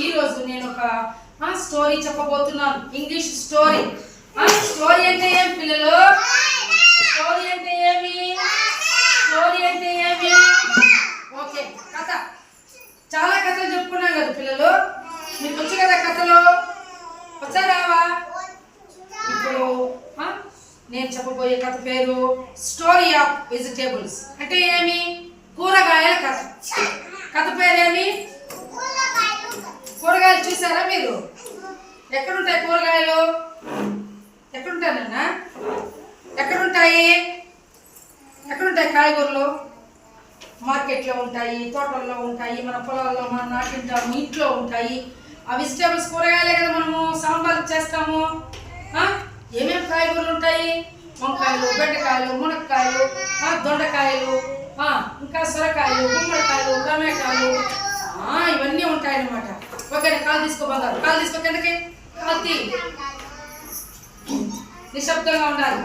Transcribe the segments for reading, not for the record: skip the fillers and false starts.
ఈరోజు నేను ఒక స్టోరీ చెప్పబోతున్నాను. English story. స్టోరీ అంటే ఏం పిల్లలు? స్టోరీ అంటే ఏమి? స్టోరీ అంటే ఏమి? ఓకే, కథ. చాలా కథలు చెప్పుకున్నాం కదా పిల్లలు. మీకు వచ్చు కదా కథలు? వచ్చారావా? ఇప్పుడు నేను చెప్పబోయే కథ పేరు స్టోరీ ఆఫ్ వెజిటేబుల్స్. అంటే ఏమి? కూరగాయల కథ. కథ పేరేమి? కూరగాయలు. చూసారా మీరు? ఎక్కడుంటాయి కూరగాయలు? ఎక్కడుంటాయన్నా? ఎక్కడుంటాయి? ఎక్కడుంటాయి కాయగూరలు? మార్కెట్లో ఉంటాయి, తోటల్లో ఉంటాయి, మన పొలాల్లో మనం నాటింటాము, ఇంట్లో ఉంటాయి. ఆ వెజిటేబుల్స్ కూరగాయలే కదా మనము సాంబార్ చేస్తాము. ఏమేమి కాయగూరలు ఉంటాయి? వంకాయలు, బెండకాయలు, మునక్కాయలు, దొండకాయలు, ఇంకా సొరకాయలు, గుమ్మడికాయలు, టమాటాలు, ఇవన్నీ ఉంటాయన్నమాట. ఓకే, కాలు తీసుకో బంగారు. కాలు తీసుకో కిందకి. కాలు తీ. నిశ్శబ్దంగా ఉండాలి.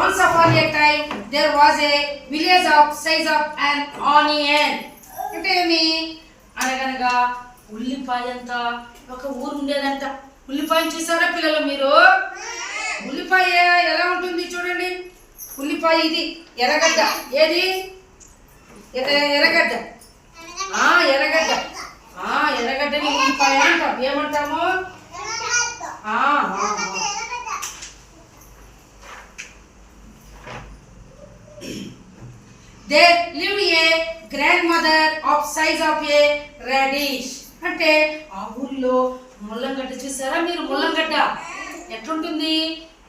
Once upon a time there was a village of size of an onion. అంటే ఏమి? అనగనగా ఉల్లిపాయంత ఒక ఊరు ఉండేదంట. ఉల్లిపాయను చూసారా పిల్లలు మీరు? ఉల్లిపాయ ఎలా ఉంటుంది చూడండి. ఉల్లిపాయ ఇది ఎర్రగడ్డ. ఏది? ఎర్రగడ్డ. ఎర్రగడ్డ. ఎర్రగడ్డని ఉల్లిపాయ అంటాం. ఏమంటాము? There lived a grandmother of size of a radish. అంటే ఆ ఊరిలో ముల్లంగడ్డ. చూసారా మీరు? ముల్లంగడ్డ ఎట్లుంటుంది?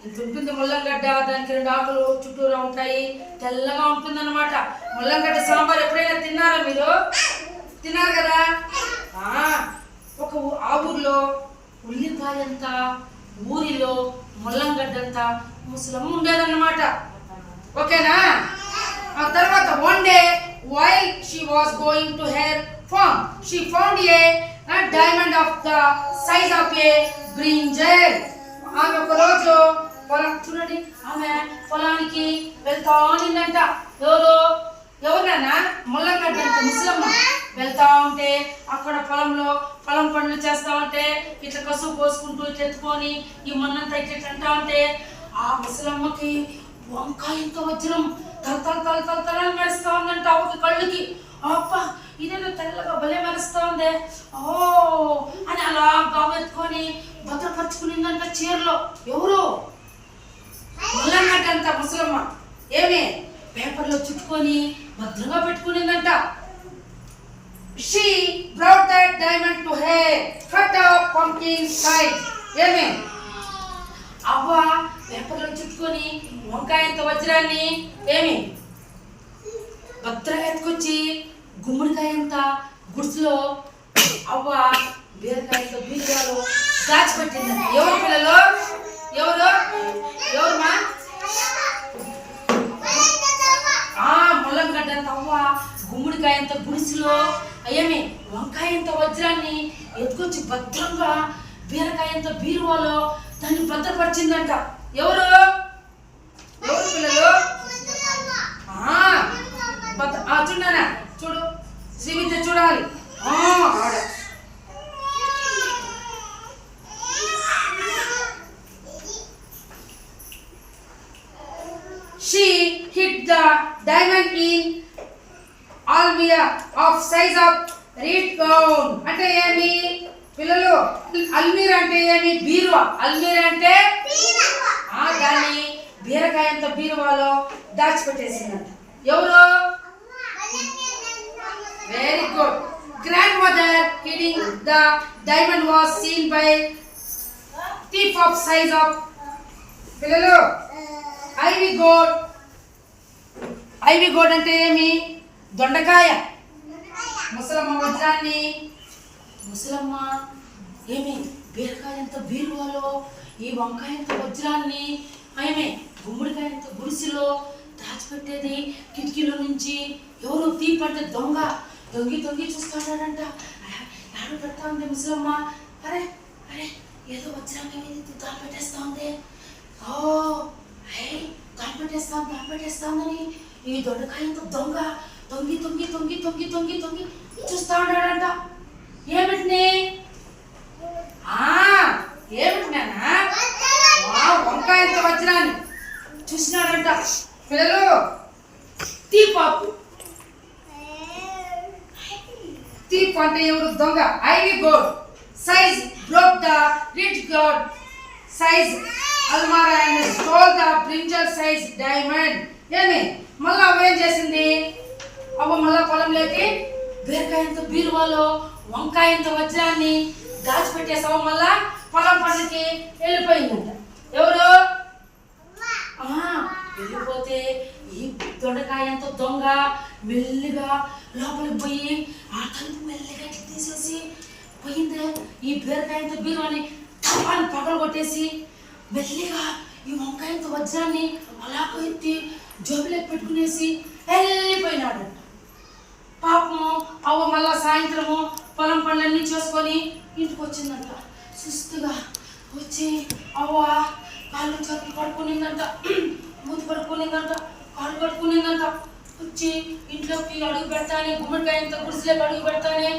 ఇంత ఉంటుంది ముల్లంగడ్డ. దానికి 2 ఆకులు చుట్టూరా ఉంటాయి, తెల్లగా ఉంటుంది అన్నమాట. ముల్లంగడ్డ సాంబార్ ఎప్పుడైనా తిన్నారా మీరు? తిన్నారు కదా. ఆ ఊరిలో ఉల్లిపాయంత, ఊరిలో ముల్లంగడ్డంతా ముసలమ్మ ఉండేదన్నమాట. ఓకేనా? ఆ తర్వాత one day while she was going to her farm she found a diamond of the size of a brinjal. ఆమె ఒక రోజు చూడండి, ఆమె పొలానికి వెళ్తా ఉన్నంట. ఎవరన్నా? ముల్లంగడ్డ ముసలమ్మ. వెళ్తా ఉంటే అక్కడ పొలం పనులు చేస్తా ఉంటే ఇట్లా కసువు పోసుకుంటూ ఇట్లా ఎత్తుకొని ఈ మొన్నంతా ఇట్లా అంటా ఉంటే ఆ ముసలమ్మకి వంకాయంత వజ్రం తల మెరుస్తా ఉందంట ఒక కళ్ళుకి. అప్ప ఇదేదో తెల్లగా భలే మెరుస్తా ఉంది అని అలా బాబెత్తుకొని భద్రపరుచుకునిందంట చీరలో. ఎవరు? ముల్లంగడ్డంత ముసలమ్మ. ఏమి? పేపర్లో చుట్టుకొని భద్రంగా పెట్టుకునిందంట. She brought that diamond to her cut off pumpkin side. ఏమి? అవ్వ పేపర్లో చుట్టుకొని వంకాయంత వజ్రాన్ని ఏమి భద్రంగా ఎత్తుకొచ్చి గుమ్మడికాయంత గుడిసెలో అవ్వ బీరకాయంత బీరకాయలు దాచిపెట్టిందంట. ఎవరు పిల్లలు? ఎవరుమా? ముల్లంగడ్డంత అవ్వ గుమ్మడికాయంత గుడిసెలో ఏమి వంకాయంత వజ్రాన్ని ఎత్తుకొచ్చి భద్రంగా బీరకాయంత బీరువాలో దాన్ని భద్రపరిచిందంట. ఎవరు పిల్లలు? చూడనా? చూడు శ్రీవిద్య చూడాలి. She hid the diamond in almira of size of red gown. అంటే ఏమి పిల్లలు? అల్మీరా అంటే ఏమి? బీరువా. అల్మీరా అంటే దాన్ని బీరకాయంత బీరువాలో దాచిపెట్టేసిందంట. ఎవరు? Very good. Grandmother hiding the diamond was seen by thief of size of పిల్లలు ఐవి గోడ్. ఐవి గోడ్ అంటే ఏమి? దొండకాయ. ముసలమ్మ వజ్రాన్ని ముసలమ్మ ఏమి బీరకాయంత బీరువాలో ఈ వంకాయంత వజ్రాన్ని ఏమి గుమ్మడికాయంత గుడిసెలో దాచిపెట్టేది. కిటికీలో నుంచి ఎవరు తీపి అంటే దొంగి చూస్తాడంట. నాడు పెడతా ఉంది ముసలమ్మ. అరే ఏదో వజ్రాన్ని దాచి పెట్టేస్తా ఉంది. దాపెట్టేస్తానని ఈ దొండకాయంతో దొంగ తొంగి తొంగి తొంగి తొంగి తొంగి తొంగి చూస్తా ఉన్నాడంట. ఏమిటిని ఏమిటినా వంకాయంత వజ్రాన్ని చూసినాడంట. పిల్లలు తీపాపు తీప్ అంటే ఎవరు? దొంగ. Ivy gourd size broke the ridge gourd size అల్మారా and stole the brinjal size diamond. ఏమి మళ్ళా అవేం చేసింది? అవ్వ మళ్ళా పొలంలోకి బీరకాయంత బీరువాలో వంకాయంత వజ్రాన్ని దాచిపెట్టేసావు. మళ్ళా పొలం పనికి వెళ్ళిపోయిందంట. ఎవరు? వెళ్ళిపోతే ఈ దొండకాయంత దొంగ మెల్లిగా లోపలికి పోయి ఆ తలుపు మెల్లిగా తీసేసి పోయిందే ఈ బీరకాయంత బీరువాని తపాన్ని పగలు కొట్టేసి మెల్లిగా ఈ వంకాయంత వజ్రాన్ని అలా ఎత్తి జోబులోకి పెట్టుకునేసి వెళ్ళిపోయినాడు. పాపము అవ్వ మళ్ళా సాయంత్రము పొలం పనులన్నీ చేసుకొని ఇంటికి వచ్చిందంట. సుస్తుగా వచ్చి అవ్వ కాళ్ళు చేతులు పడుకునిందంట, మూతి పడుకునిందంట, కాళ్ళు పడుకునిందంట. వచ్చి ఇంట్లోకి అడుగు పెడతానే గుమ్మడికాయంత గుడిసెలోకి అడుగు పెడతానే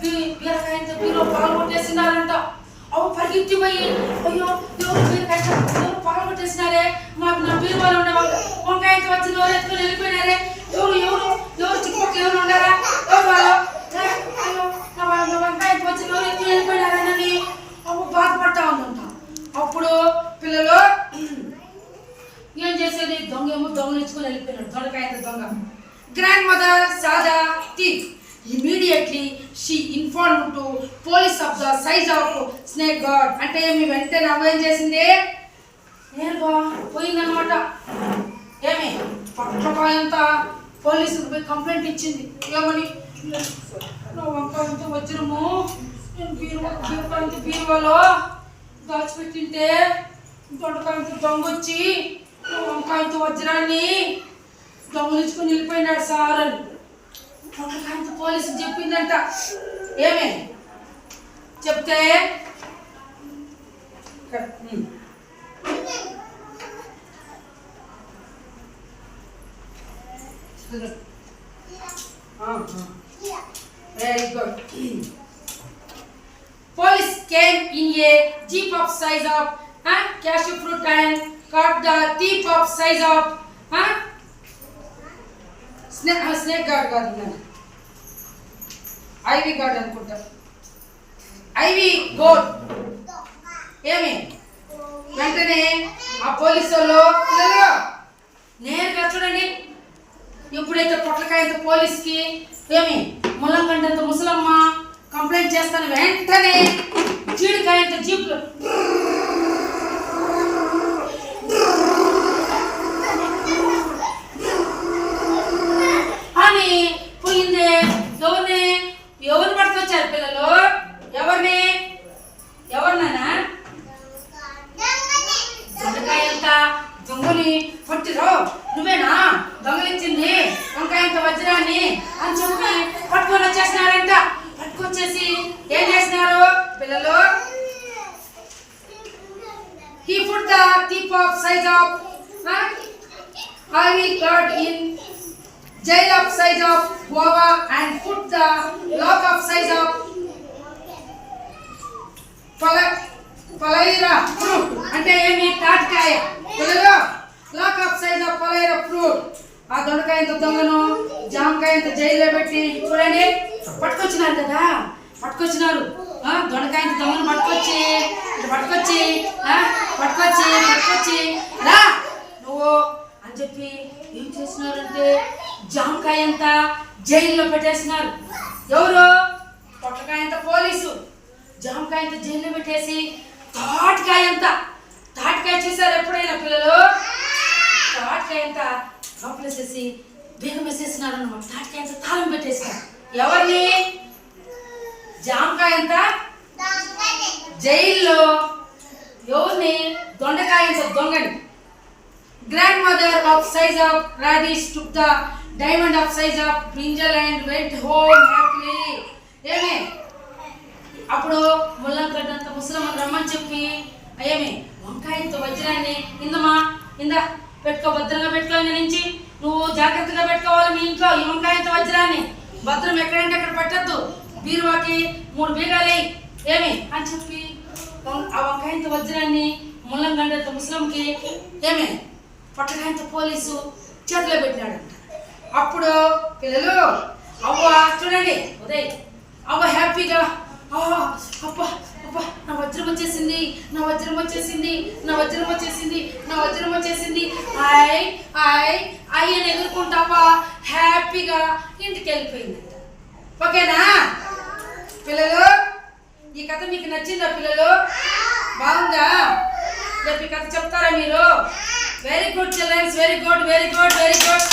బీరకాయంత బీరో పగలు కొట్టేసినారంట. అవ్వ పరిగెత్తి పోయి అయ్యో ఎవరు బీరకాయ ఎవరు పగలు కొట్టేసినారే, మాకు నా బీరువాలో ఉండే వాళ్ళు వంకాయంత వచ్చిన వాళ్ళు ఎత్తుకొని వెళ్ళిపోయినారే, ఎవరు ఎవరు ఎవరు చుట్టుపక్కల ఎవరు ఉండారా, ఎవరు వాళ్ళు అయ్యో నా వంకాయంత వచ్చిన ఎవరు ఎత్తుకొని వెళ్ళిపోయినారని అవ్వ బాధపడతా ఉందంట. అప్పుడు పిల్లలు ఏం చేసేది? దొంగ ఏమో దొంగలించుకొని వెళ్ళిపోయినాడు దొండకాయంత దొంగ. గ్రాండ్ మదర్ సాదా thief immediately she informed to police of the size of snake God. అంటే మీ వెంటనే అవ్వ ఏం చేసింది? నేరుగా పోయిందనమాట. ఏమి పట్టకాయంత పోలీసులకు పోయి కంప్లైంట్ ఇచ్చింది. ఏమని? నా వంకాయంత వజ్రము నేను బీరువాలో దాచిపెట్టింటే దొండకాయంత దొంగ వచ్చి వంకాయంత వజ్రాన్ని దొంగలించుకొని వెళ్ళిపోయినాడు సార్ అని దొండకాయంత పోలీసు చెప్పిందంట. ఏమే చెప్తే very good. Police came in a jeep of size of cashew fruit and caught the thief of size of snake guard garden. Ivy guard అనుకుంటా. Ivy goat. ఏమి వెంటనే ఆ పోలీసు వాళ్ళు పిల్లలు నేరుగా చూడండి. ఎప్పుడైతే పొట్లకాయంత పోలీస్కి ఏమి ముల్లంగడ్డంత ముసలమ్మ కంప్లైంట్ చేస్తాను వెంటనే జీడికాయంత జీప్లో అని పోయిందే. ఎవరిని పట్టుకొచ్చారు పిల్లలు? ఎవరినైనా దొండకాయంత దొంగని పట్టిరో నువ్వేనా దొంగలించింది వంకాయంత వజ్రాన్ని అని చెప్పి పట్టుకొని వచ్చేసినారంట. పట్టుకొచ్చేసి ఏం చేసినారు పిల్లలు? He put the tip of size of Ivy guard in jail of size of guava and put the lock of size of palaira fruit. అంటే ఏమి? తాటికాయ. పిల్లలు lock of size of palmyra fruit. ఆ దొండకాయంత దొంగను జామకాయంత జైల్లో పెట్టి చూడండి పట్టుకొచ్చినారు కదా. పట్టుకొచ్చినారు దొండకాయంత దొంగను పట్టుకొచ్చి రా నువ్వు అని చెప్పి ఏం చేసినారంటే జామకాయంత జైల్లో పెట్టేసినారు. ఎవరు? పొట్లకాయంత పోలీసు జామకాయంత జైల్లో పెట్టేసి తాటికాయ చూసారు ఎప్పుడైనా పిల్లలు? తాటికాయంత లోపలేసేసి బీగం వేసేసినారు అన్నమాట. తాటికాయంత తాళం పెట్టేసినారు. ఎవరిని? జామకాయంత జైల్లో ఎవరిని? దొండకాయంత దొంగని. Grand mother of size of radish took the diamond of size of brinjal and went home happily. ఏమే అప్పుడు ముల్లంగడ్డంత ముసలమ్మ రమ్మని చెప్పి ఏమి వంకాయంత వజ్రాన్ని ఇందా పెట్టుకో, భద్రంగా పెట్టుకో. ఇంక నుంచి నువ్వు జాగ్రత్తగా పెట్టుకోవాలి మీ ఇంట్లో ఈ వంకాయంత వజ్రాన్ని. భద్రం ఎక్కడంటే అక్కడ పెట్టద్దు. బీరువాకి 3 బీగాలి ఏమి అని చెప్పి ఆ వంకాయంత వజ్రాన్ని ముల్లంగడ్డంత ముసలంకి ఏమి పట్టకాయంత పోలీసు చేతిలో పెట్టినాడంట. అప్పుడు పిల్లలు అవ్వ చూడండి ఉదయ్ అవ్వ హ్యాపీగా అబ్బా అబ్బా నా వజ్రం వచ్చేసింది, నా వజ్రం వచ్చేసింది, నా వజ్రం వచ్చేసింది, నా వజ్రం వచ్చేసింది ఆయ్ ఆయ్ అయ్యి అని ఎదుర్కొంటావా హ్యాపీగా ఇంటికి వెళ్ళిపోయిందంట. ఓకేనా పిల్లలు? ఈ కథ మీకు నచ్చిందా పిల్లలు? బాగుందా? రేపు ఈ కథ చెప్తారా మీరు? Very good children's, very good very good very good.